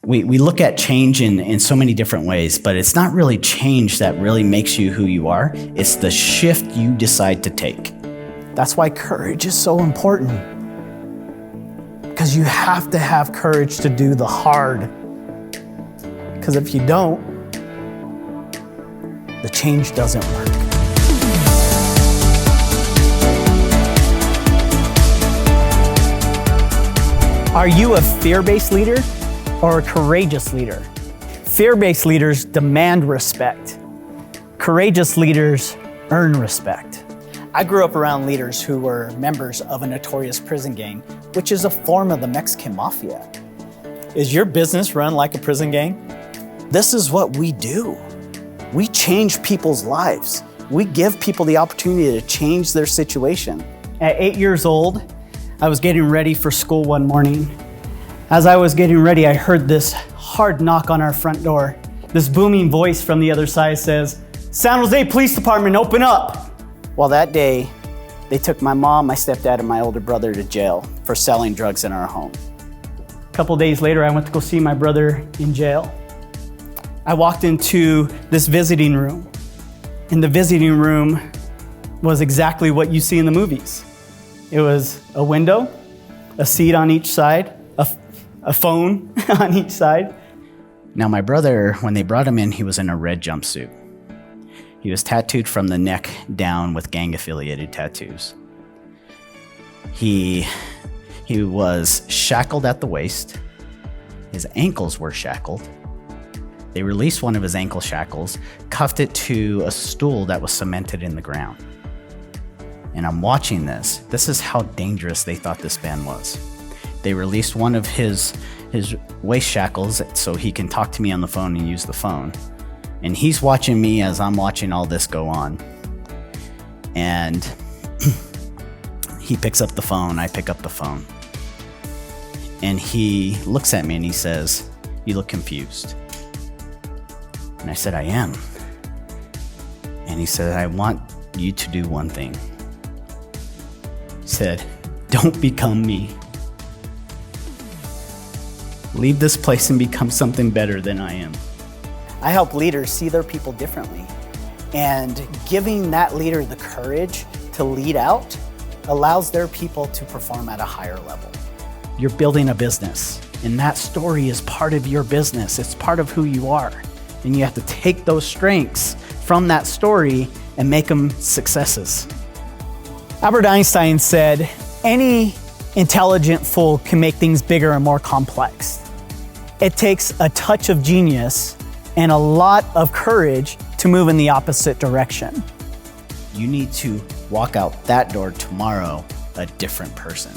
We look at change in so many different ways, but it's not really change that really makes you who you are. It's the shift you decide to take. That's why courage is so important. Because you have to have courage to do the hard. Because if you don't, the change doesn't work. Are you a fear-based leader or a courageous leader? Fear-based leaders demand respect. Courageous leaders earn respect. I grew up around leaders who were members of a notorious prison gang, which is a form of the Mexican mafia. Is your business run like a prison gang? This is what we do. We change people's lives. We give people the opportunity to change their situation. At 8 years old, I was getting ready for school one morning. As I was getting ready, I heard this hard knock on our front door. This booming voice from the other side says, "San Jose Police Department, open up!" Well, that day, they took my mom, my stepdad, and my older brother to jail for selling drugs in our home. A couple days later, I went to go see my brother in jail. I walked into this visiting room. In the visiting room was exactly what you see in the movies. It was a window, a seat on each side, a phone on each side. Now my brother, when they brought him in, he was in a red jumpsuit. He was tattooed from the neck down with gang-affiliated tattoos. He was shackled at the waist. His ankles were shackled. They released one of his ankle shackles, cuffed it to a stool that was cemented in the ground. And I'm watching this. This is how dangerous they thought this man was. They released one of his waist shackles so he can talk to me on the phone and use the phone. And he's watching me as I'm watching all this go on. And he picks up the phone, I pick up the phone. And he looks at me and he says, "You look confused." And I said, "I am." And he said, "I want you to do one thing." He said, "Don't become me. Leave this place and become something better than I am." I help leaders see their people differently. And giving that leader the courage to lead out allows their people to perform at a higher level. You're building a business, and that story is part of your business. It's part of who you are. And you have to take those strengths from that story and make them successes. Albert Einstein said, "Any intelligent fool can make things bigger and more complex." It takes a touch of genius and a lot of courage to move in the opposite direction. You need to walk out that door tomorrow a different person.